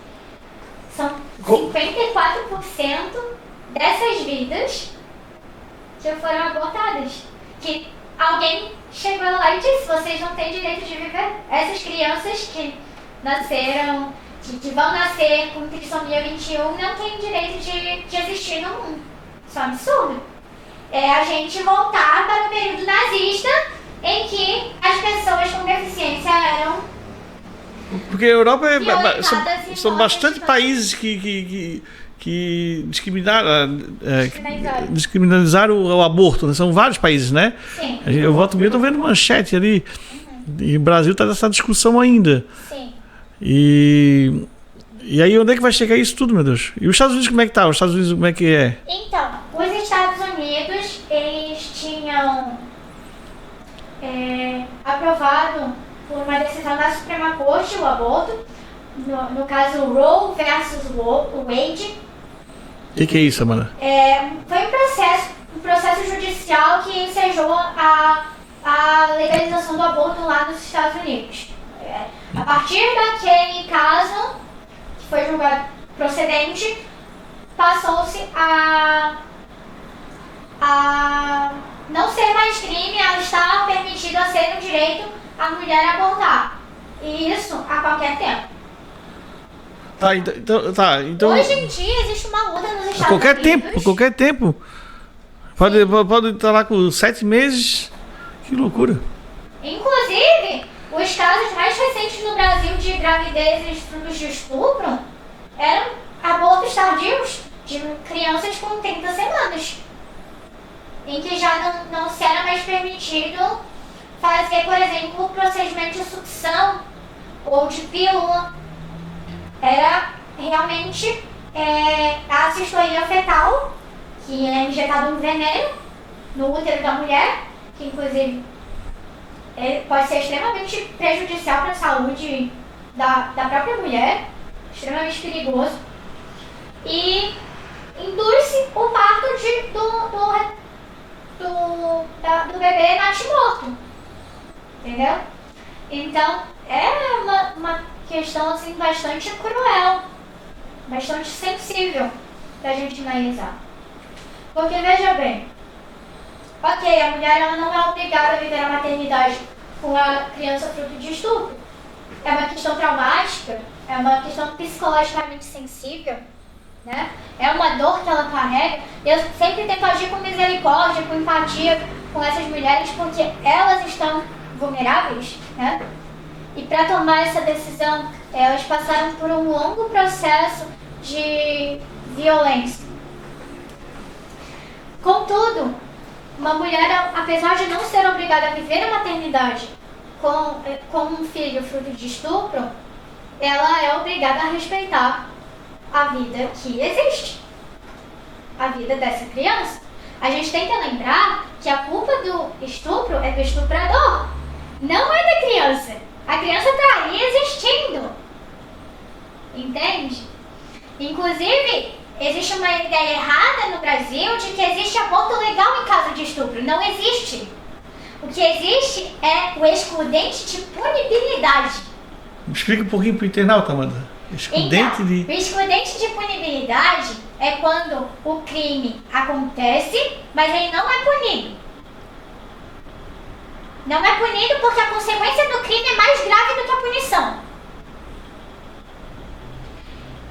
São 54% dessas vidas que foram abortadas. Que alguém chegou lá e disse, vocês não têm direito de viver. Essas crianças que nasceram, que vão nascer com trissomia 21, não têm direito de existir no mundo. Isso é um absurdo. É a gente voltar para o período nazista, em que as pessoas com deficiência eram... Porque a Europa são em bastante situações. países que descriminalizaram o aborto, né? São vários países, né? Sim. Eu volto mesmo, estou vendo manchete ali. E o Brasil está nessa discussão ainda. Sim. E aí, onde é que vai chegar isso tudo, meu Deus? E os Estados Unidos, como é que tá? Os Estados Unidos, como é que é? Então, os Estados Unidos, eles tinham aprovado por uma decisão da Suprema Corte o aborto, no caso Roe versus Wade. O que é isso, Amanda? Foi um processo judicial que ensejou a legalização do aborto lá nos Estados Unidos. A partir daquele caso, que foi julgado procedente, passou-se a não ser mais crime, a estar permitido a ser um direito a mulher abortar. E isso a qualquer tempo. Então Hoje em dia existe uma luta nos Estados qualquer Unidos. qualquer tempo. Pode estar lá com 7 meses. Que loucura. Inclusive, os casos mais recentes no Brasil de gravidezes frutos de estupro eram abortos tardios de crianças com 30 semanas. Em que já não se era mais permitido fazer, por exemplo, o procedimento de sucção ou de pílula. Era realmente a assistolia fetal, que é injetado um veneno no útero da mulher, que inclusive pode ser extremamente prejudicial para a saúde da própria mulher, extremamente perigoso, e induz o parto do bebê natimorto, entendeu? Então é uma questão assim bastante cruel, bastante sensível da gente analisar. Porque veja bem, ok, a mulher ela não é obrigada a viver a maternidade com a criança fruto de estupro. É uma questão traumática, é uma questão psicologicamente sensível, né? É uma dor que ela carrega. Eu sempre tento agir com misericórdia, com empatia com essas mulheres, porque elas estão vulneráveis, né? E para tomar essa decisão, elas passaram por um longo processo de violência. Contudo, uma mulher, apesar de não ser obrigada a viver a maternidade com um filho fruto de estupro, ela é obrigada a respeitar a vida que existe, a vida dessa criança. A gente tem que lembrar que a culpa do estupro é do estuprador, não é da criança. A criança está ali existindo, entende? Inclusive, existe uma ideia errada no Brasil de que existe aborto legal em caso de estupro. Não existe. O que existe é o excludente de punibilidade. Explica um pouquinho para o internauta, Amanda. O excludente de punibilidade é quando o crime acontece, mas ele não é punido. Não é punido porque a consequência do crime é mais grave do que a punição.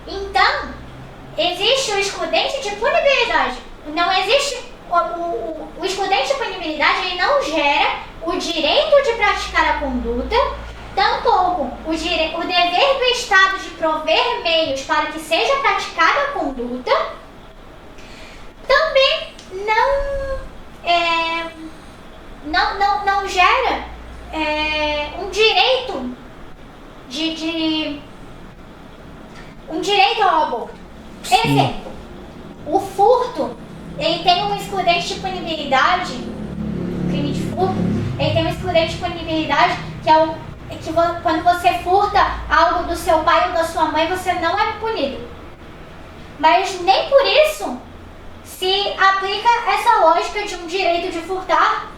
Então, existe o excludente de punibilidade. Não existe o excludente de punibilidade, ele não gera o direito de praticar a conduta, tampouco o dever do Estado de prover meios para que seja praticada a conduta, também não gera um direito um direito ao aborto. Exemplo, O furto, ele tem um excludente de punibilidade, crime de furto, ele tem um excludente de punibilidade que quando você furta algo do seu pai ou da sua mãe, você não é punido. Mas nem por isso se aplica essa lógica de um direito de furtar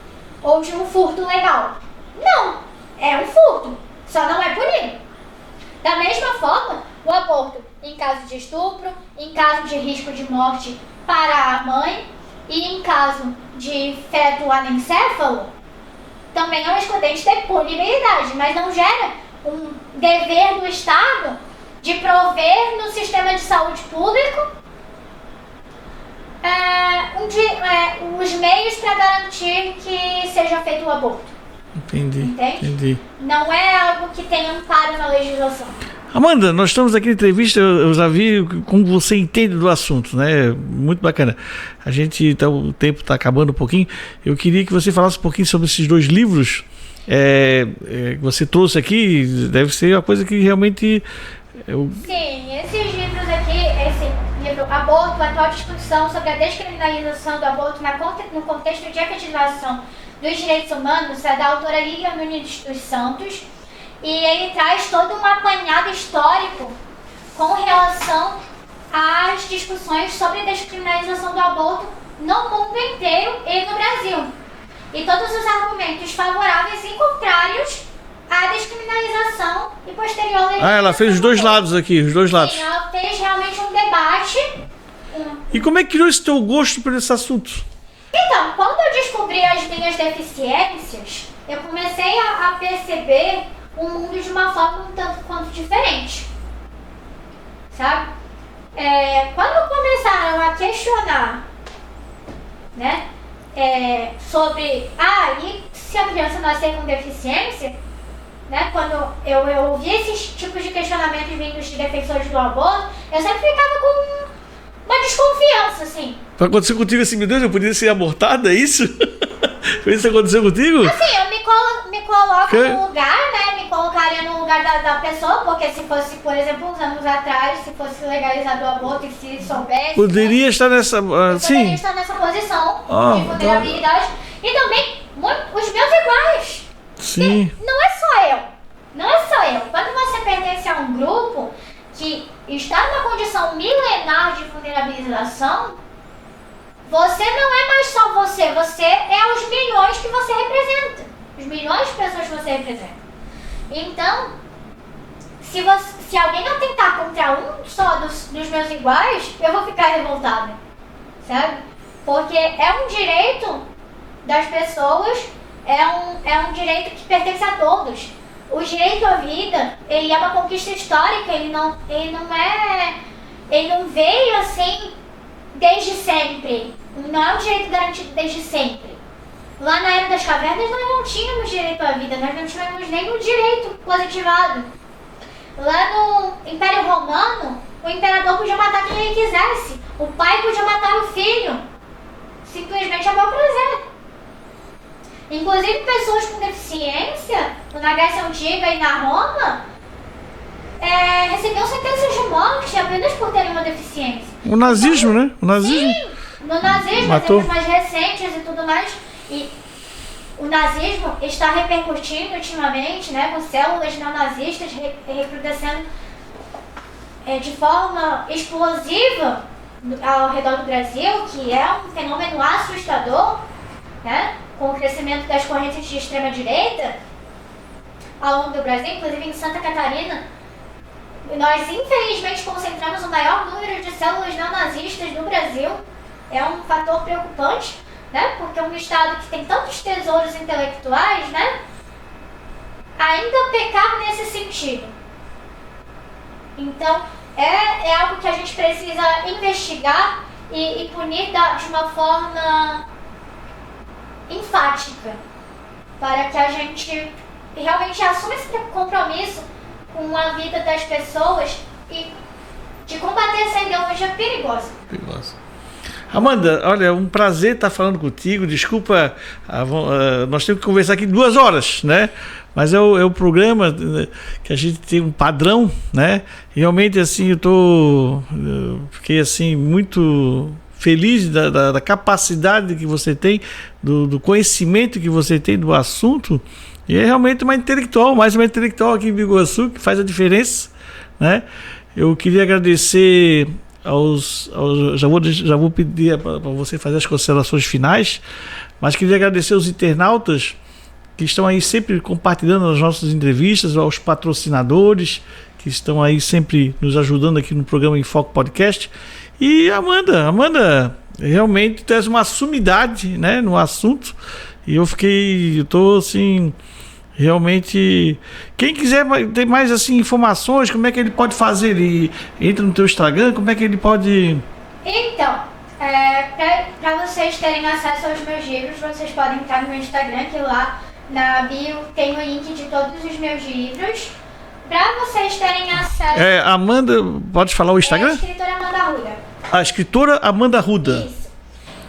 ou de um furto legal. Não, é um furto, só não é punido. Da mesma forma, o aborto em caso de estupro, em caso de risco de morte para a mãe e em caso de feto anencéfalo, também é um excludente de punibilidade, mas não gera um dever do Estado de prover no sistema de saúde público os meios para garantir que seja feito o aborto. Entendi. Não é algo que tenha amparo na legislação. Amanda, nós estamos aqui na entrevista, eu já vi como você entende do assunto, né? Muito bacana. O tempo está acabando um pouquinho. Eu queria que você falasse um pouquinho sobre esses 2 livros que você trouxe aqui. Deve ser uma coisa que realmente... Sim, esses livros aqui, esse livro Aborto, a atual discussão sobre a descriminalização do aborto no contexto de efetivação dos direitos humanos, é da autora Lilian Nunes dos Santos, e ele traz todo um apanhado histórico com relação às discussões sobre a descriminalização do aborto no mundo inteiro e no Brasil. E todos os argumentos favoráveis e contrários à descriminalização e posterior legislação. Ela fez os 2 lados aqui, os 2 lados. Sim, ela fez realmente um debate. E como é que criou esse teu gosto por esse assunto? Então, quando eu descobri as minhas deficiências, eu comecei a perceber o mundo de uma forma um tanto quanto diferente. Sabe? Quando começaram a questionar, né, sobre, e se a criança nascer com deficiência, né, quando eu ouvi esses tipos de questionamentos vindos de defensores do aborto, eu sempre ficava com uma desconfiança, assim. Vai acontecer contigo assim, meu Deus, eu podia ser abortada, é isso? Foi isso que aconteceu contigo? Assim, eu me coloco no lugar, né? Me colocaria no lugar da pessoa, porque se fosse, por exemplo, uns anos atrás, se fosse legalizado o aborto e se soubesse... Poderia estar nessa... Poderia estar nessa posição de vulnerabilidade. E também os meus iguais. Sim. E não é só eu. Não é só eu. Quando você pertence a um grupo que está numa condição milenar de vulnerabilização, você não é mais só você, você é os milhões que você representa. Os milhões de pessoas que você representa. Então, se alguém atentar contra um só dos meus iguais, eu vou ficar revoltada. Sabe? Porque é um direito das pessoas, é um direito que pertence a todos. O direito à vida, ele é uma conquista histórica, ele não veio assim desde sempre. Não é um direito garantido desde sempre. Lá na Era das Cavernas nós não tínhamos direito à vida, nós não tínhamos nenhum direito positivado. Lá no Império Romano, o imperador podia matar quem ele quisesse. O pai podia matar o filho, simplesmente a bel prazer. Inclusive pessoas com deficiência, na Grécia Antiga e na Roma, recebiam sentenças de morte apenas por terem uma deficiência. O nazismo, né? O nazismo. Sim, no nazismo, exemplos mais recentes e tudo mais. E o nazismo está repercutindo ultimamente, né, com células neonazistas recrudescendo de forma explosiva ao redor do Brasil, que é um fenômeno assustador, né, com o crescimento das correntes de extrema-direita ao longo do Brasil, inclusive em Santa Catarina. Nós, infelizmente, concentramos o maior número de células neonazistas no Brasil. É um fator preocupante, né? Porque um Estado que tem tantos tesouros intelectuais, né, ainda pecar nesse sentido. Então, é algo que a gente precisa investigar e punir de uma forma enfática, para que a gente realmente assuma esse compromisso com a vida das pessoas e de combater essa ideologia perigosa. Amanda, olha, um prazer estar falando contigo. Desculpa, nós temos que conversar aqui 2 horas, né? Mas é o programa que a gente tem um padrão, né? Realmente, assim, eu fiquei assim muito feliz da capacidade que você tem, do conhecimento que você tem do assunto. E é realmente mais uma intelectual aqui em Biguaçu, que faz a diferença, né? Eu queria agradecer já vou pedir para você fazer as considerações finais, mas queria agradecer aos internautas que estão aí sempre compartilhando as nossas entrevistas, aos patrocinadores que estão aí sempre nos ajudando aqui no programa Em Foco Podcast. E Amanda realmente traz uma sumidade, né, no assunto, e eu tô assim, realmente, quem quiser ter mais assim informações, como é que ele pode fazer? Ele entra no teu Instagram, como é que ele pode... Então, para vocês terem acesso aos meus livros, vocês podem entrar no meu Instagram, que lá na bio tem o link de todos os meus livros. Para vocês terem acesso... Amanda, pode falar o Instagram? A escritora Amanda Arruda. A escritora Amanda Arruda. Isso.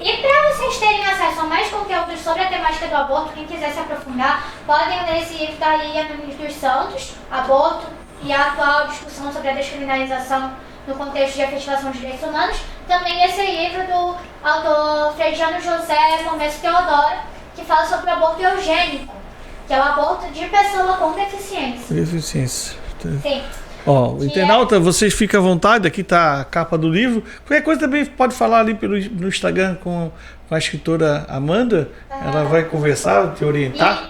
E para vocês terem acesso a mais conteúdos sobre a temática do aborto, quem quiser se aprofundar, podem ler esse livro da Lilia Nunes dos Santos, Aborto e a atual discussão sobre a descriminalização no contexto de efetivação dos direitos humanos. Também esse livro do autor Frediano José Gomes Teodoro, que fala sobre o aborto eugênico, que é o aborto de pessoa com deficiência. Sim. O internauta, vocês ficam à vontade, aqui está a capa do livro. Qualquer coisa também pode falar ali no Instagram com a escritora Amanda, ela vai conversar, te orientar.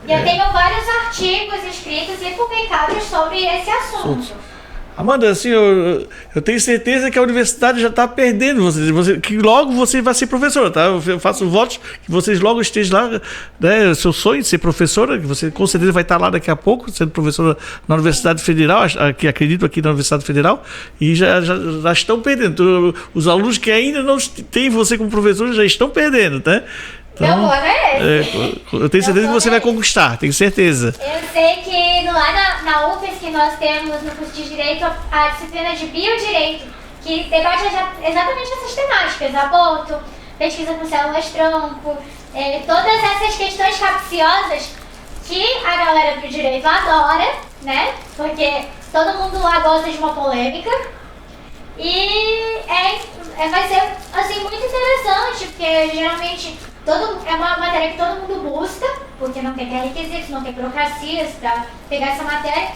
E eu tenho vários artigos escritos e publicados sobre esse assunto. Amanda, assim, eu tenho certeza que a universidade já está perdendo que logo você vai ser professora, tá? Eu faço votos que vocês logo estejam lá, né? Seu sonho de ser professora, que você com certeza vai estar lá daqui a pouco, sendo professora na Universidade Federal, acredito aqui na Universidade Federal, e já estão perdendo. Os alunos que ainda não têm você como professora já estão perdendo, tá? Então, meu plano é esse. Eu tenho certeza que você vai conquistar, tenho certeza. Eu sei que lá na UFES nós temos no curso de Direito a disciplina de Biodireito, que debate exatamente essas temáticas, aborto, pesquisa com células-tronco, todas essas questões capciosas que a galera do direito adora, né? Porque todo mundo lá gosta de uma polêmica. E vai ser assim, muito interessante, porque geralmente é uma matéria que todo mundo busca, porque não tem pré-requisitos, não tem burocracias para pegar essa matéria.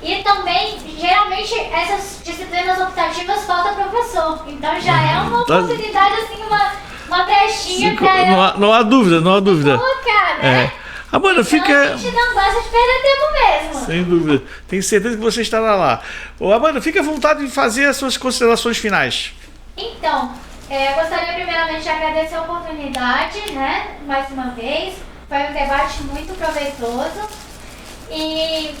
E também, geralmente, essas disciplinas optativas falta professor. Então já é uma oportunidade, assim, uma brechinha para não há dúvida. Colocar, né? Amanda, então, a gente não gosta de perder tempo mesmo. Sem dúvida. Tenho certeza que você estará lá. Amanda, fique à vontade de fazer as suas considerações finais. Então, eu gostaria primeiramente de agradecer a oportunidade, né? Mais uma vez. Foi um debate muito proveitoso. E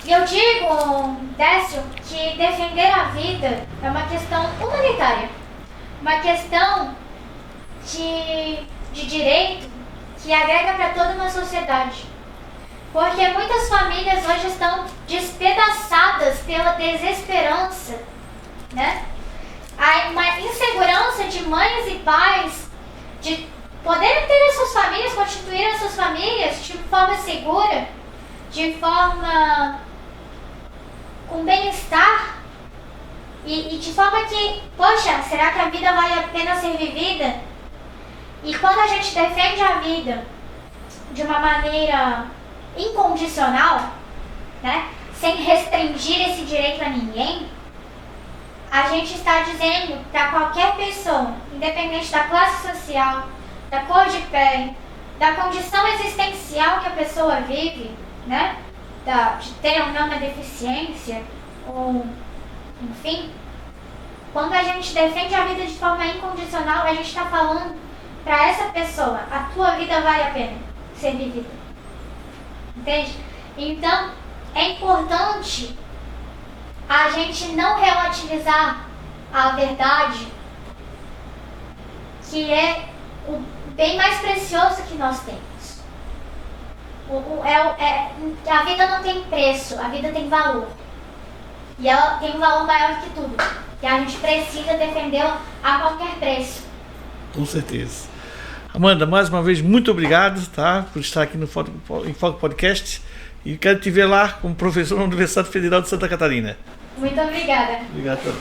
eu digo, Décio, que defender a vida é uma questão humanitária. Uma questão de direito que agrega para toda uma sociedade. Porque muitas famílias hoje estão despedaçadas pela desesperança, né? Há uma insegurança de mães e pais de poderem ter as suas famílias, constituir as suas famílias de forma segura, de forma com bem-estar e de forma que, poxa, será que a vida vale a pena ser vivida? E quando a gente defende a vida de uma maneira incondicional, né, sem restringir esse direito a ninguém, a gente está dizendo para qualquer pessoa, independente da classe social, da cor de pele, da condição existencial que a pessoa vive, né, de ter ou não uma deficiência, ou enfim, quando a gente defende a vida de forma incondicional, a gente está falando para essa pessoa, a tua vida vale a pena ser vivida. Entende? Então, é importante a gente não relativizar a verdade, que é o bem mais precioso que nós temos. A vida não tem preço, a vida tem valor. E ela tem um valor maior que tudo. E a gente precisa defendê-la a qualquer preço. Com certeza. Amanda, mais uma vez, muito obrigado, tá, por estar aqui no Em Foco Podcast. E quero te ver lá como professor na Universidade Federal de Santa Catarina. Muito obrigada. Obrigado.